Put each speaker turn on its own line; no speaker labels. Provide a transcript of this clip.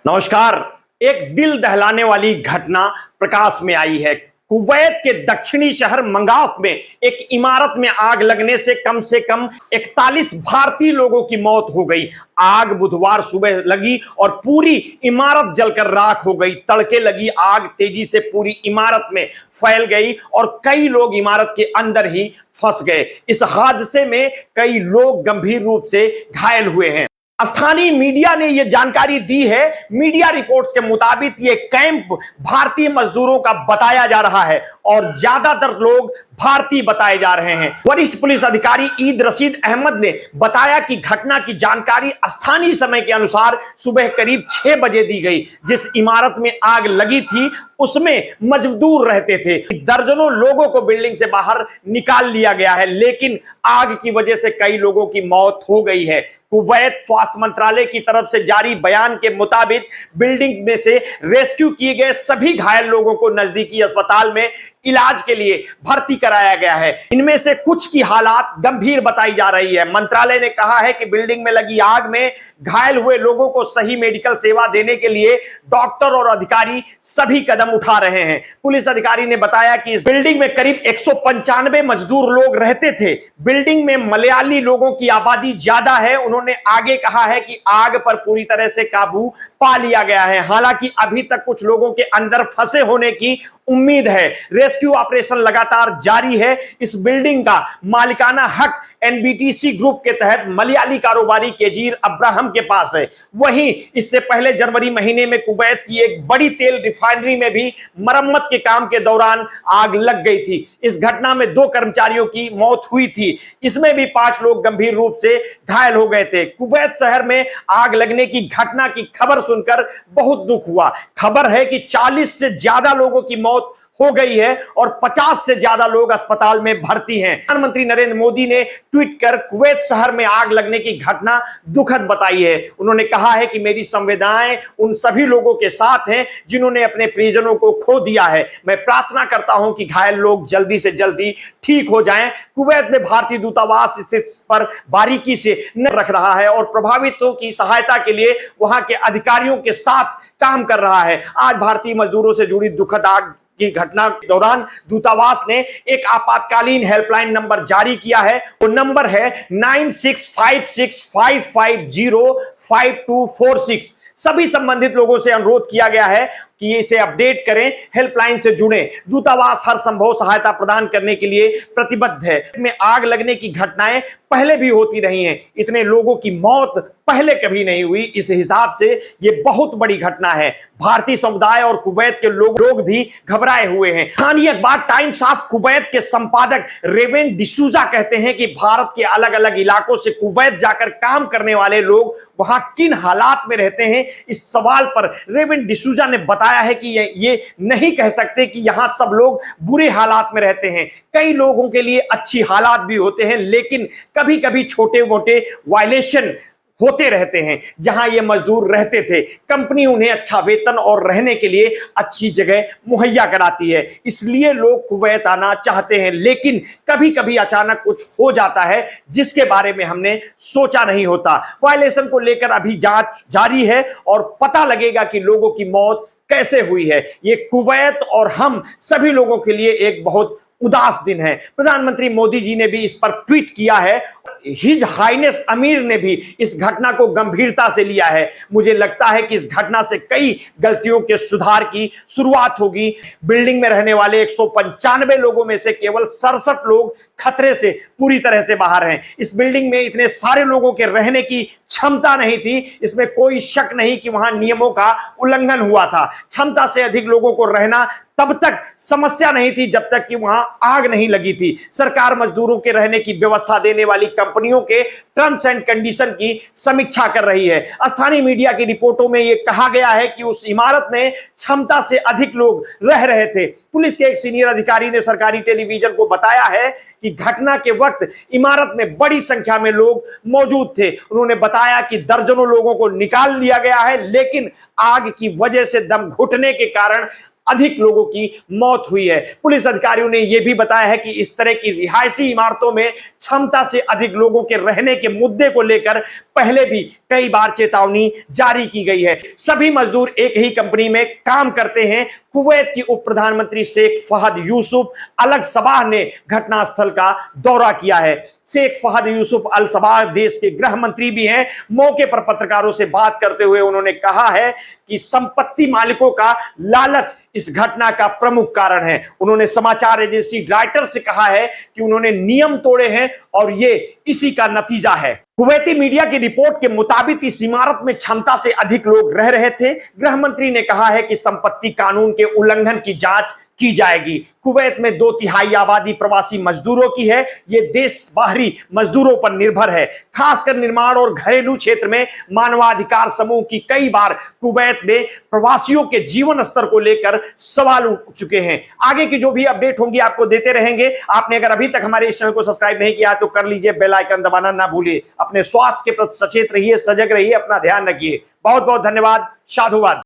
नमस्कार। एक दिल दहलाने वाली घटना प्रकाश में आई है। कुवैत के दक्षिणी शहर मंगाफ में एक इमारत में आग लगने से कम 41 भारतीय लोगों की मौत हो गई। आग बुधवार सुबह लगी और पूरी इमारत जलकर राख हो गई। तड़के लगी आग तेजी से पूरी इमारत में फैल गई और कई लोग इमारत के अंदर ही फंस गए। इस हादसे में कई लोग गंभीर रूप से घायल हुए हैं। स्थानीय मीडिया ने यह जानकारी दी है। मीडिया रिपोर्ट्स के मुताबिक यह कैंप भारतीय मजदूरों का बताया जा रहा है और ज्यादातर लोग भारतीय बताए जा रहे हैं। वरिष्ठ पुलिस अधिकारी ईद रशीद अहमद ने बताया कि घटना की जानकारी स्थानीय समय के अनुसार सुबह करीब 6 बजे दी गई। जिस इमारत में आग लगी थी उसमें मजदूर रहते थे। दर्जनों लोगों को बिल्डिंग से बाहर निकाल लिया गया है, लेकिन आग की वजह से कई लोगों की मौत हो गई है। कुवैत स्वास्थ्य मंत्रालय की तरफ से जारी बयान के मुताबिक बिल्डिंग में से रेस्क्यू किए गए सभी घायल लोगों को नजदीकी अस्पताल में इलाज के लिए भर्ती कराया गया है। इनमें से कुछ की हालात गंभीर बताई जा रही है। मंत्रालय ने कहा है कि बिल्डिंग में लगी आग में घायल हुए लोगों को सही मेडिकल सेवा देने के लिए डॉक्टर और अधिकारी सभी कदम उठा रहे हैं। पुलिस अधिकारी ने बताया कि इस बिल्डिंग में करीब 195 मजदूर लोग रहते थे। बिल्डिंग में मलयाली लोगों की आबादी ज्यादा है। उन्होंने आगे कहा है कि आग पर पूरी तरह से काबू पा लिया गया है। हालांकि अभी तक कुछ लोगों के अंदर फंसे होने की उम्मीद है। रेस्क्यू ऑपरेशन लगातार जारी है। इस बिल्डिंग का मालिकाना हक एनबीटीसी ग्रुप के तहत मलयाली कारोबारी केजीर अब्राहम के पास है। वहीं इससे पहले जनवरी महीने में कुवैत की एक बड़ी तेल रिफाइनरी में भी मरम्मत के काम के दौरान आग लग गई थी। इस घटना में 2 कर्मचारियों की मौत हुई थी। इसमें भी 5 लोग गंभीर रूप से घायल हो गए थे। कुवैत शहर में आग लगने की घटना की खबर सुनकर बहुत दुख हुआ। खबर है कि 40 से ज्यादा लोगों की मौत हो गई है और 50 से ज्यादा लोग अस्पताल में भर्ती हैं। प्रधानमंत्री नरेंद्र मोदी ने ट्वीट कर कुवैत शहर में आग लगने की घटना दुखद बताई है। उन्होंने कहा है कि मेरी संवेदनाएं उन सभी लोगों के साथ हैं जिन्होंने अपने प्रियजनों को खो दिया है। मैं प्रार्थना करता हूं कि घायल लोग जल्दी से जल्दी ठीक हो जाएं। कुवैत में भारतीय दूतावास इस पर बारीकी से नजर रख रहा है और प्रभावितों की सहायता के लिए वहां के अधिकारियों के साथ काम कर रहा है। आज भारतीय मजदूरों से जुड़ी दुखद आग की घटना के दौरान दूतावास ने एक आपातकालीन हेल्पलाइन नंबर जारी किया है। वो नंबर है 965655055246। सभी संबंधित लोगों से अनुरोध किया गया है कि इसे अपडेट करें, हेल्पलाइन से जुड़ें। दूतावास हर संभव सहायता प्रदान करने के लिए प्रतिबद्ध है। में आग लगने की घटनाएं पहले भी होती रही हैं। इतने लोगों की मौत पहले कभी नहीं हुई। इस हिसाब से यह बहुत बड़ी घटना है। भारतीय समुदाय और कुवैत के लोग भी घबराए हुए हैं। स्थानीय अखबार टाइम्स ऑफ कुवैत के संपादक रेवेन डिसूजा कहते हैं कि भारत के अलग अलग इलाकों से कुवैत जाकर काम करने वाले लोग वहां किन हालात में रहते हैं, इस सवाल पर रेवेन डिसूजा ने बताया है कि ये नहीं कह सकते कि यहां सब लोग बुरे हालात में रहते हैं। कई लोगों के लिए अच्छी हालात भी होते हैं, लेकिन कभी कभी छोटे मोटे वायलेशन होते रहते हैं। जहां ये मजदूर रहते थे, कंपनी उन्हें अच्छा वेतन और रहने के लिए अच्छी जगह मुहैया कराती है, इसलिए लोग कुवैत आना चाहते हैं। लेकिन कभी कभी अचानक कुछ हो जाता है जिसके बारे में हमने सोचा नहीं होता। वायलेशन को लेकर अभी जांच जारी है और पता लगेगा कि लोगों की मौत कैसे हुई है। ये कुवैत और हम सभी लोगों के लिए एक बहुत उदास दिन है। प्रधानमंत्री मोदी जी ने भी इस पर ट्वीट किया है। हिज हाइनेस अमीर ने भी इस घटना को गंभीरता से लिया है। मुझे लगता है कि इस घटना से कई गलतियों के सुधार की शुरुआत होगी। बिल्डिंग में रहने वाले 195 लोगों में से केवल 67 लोग खतरे से पूरी तरह से बाहर हैं। इस बिल्डिंग में इतने सारे लोगों के रहने की क्षमता नहीं थी। इसमें कोई शक नहीं कि वहां नियमों का उल्लंघन हुआ था। क्षमता से अधिक लोगों को रहना तब तक समस्या नहीं थी जब तक कि वहां आग नहीं लगी थी। सरकार मजदूरों के रहने की व्यवस्था देने वाली कंपनियों के टर्म्स एंड कंडीशन की समीक्षा कर रही है। स्थानीय मीडिया की रिपोर्टों में यह कहा गया है कि उस इमारत में क्षमता से अधिक लोग रह रहे थे। पुलिस के एक सीनियर अधिकारी ने सरकारी टेलीविजन को बताया है कि घटना के वक्त इमारत में बड़ी संख्या में लोग मौजूद थे। उन्होंने बताया कि दर्जनों लोगों को निकाल लिया गया है, लेकिन आग की वजह से दम घुटने के कारण अधिक लोगों की मौत हुई है। पुलिस अधिकारियों ने यह भी बताया है कि इस तरह की रिहायशी इमारतों में क्षमता से अधिक लोगों के रहने के मुद्दे को लेकर पहले भी कई बार चेतावनी जारी की गई है। सभी मजदूर एक ही कंपनी में काम करते हैं। कुवैत की उप प्रधानमंत्री शेख फहद यूसुफ अल सबाह ने घटनास्थल का दौरा किया है। शेख फहद यूसुफ अल सबाह देश के गृह मंत्री भी हैं। मौके पर पत्रकारों से बात करते हुए उन्होंने कहा है कि संपत्ति मालिकों का लालच इस घटना का प्रमुख कारण है। उन्होंने समाचार एजेंसी रॉयटर्स से कहा है कि उन्होंने नियम तोड़े हैं और ये इसी का नतीजा है। कुवैती मीडिया की रिपोर्ट के मुताबिक इस इमारत में क्षमता से अधिक लोग रह रहे थे। गृह मंत्री ने कहा है कि संपत्ति कानून के उल्लंघन की जांच की जाएगी। कुवैत में 2/3 आबादी प्रवासी मजदूरों की है। यह देश बाहरी मजदूरों पर निर्भर है। खासकर निर्माण और घरेलू क्षेत्र में मानवाधिकार समूह की कई बार कुवैत में प्रवासियों के जीवन स्तर को लेकर सवाल उठ चुके हैं। आगे की जो भी अपडेट होंगी आपको देते रहेंगे। आपने अगर अभी तक हमारे इस चैनल को सब्सक्राइब नहीं किया तो कर लीजिए, बेल आइकन दबाना ना भूलिए। अपने स्वास्थ्य के प्रति सचेत रहिए, सजग रहिए, अपना ध्यान रखिए। बहुत बहुत धन्यवाद। साधुवाद।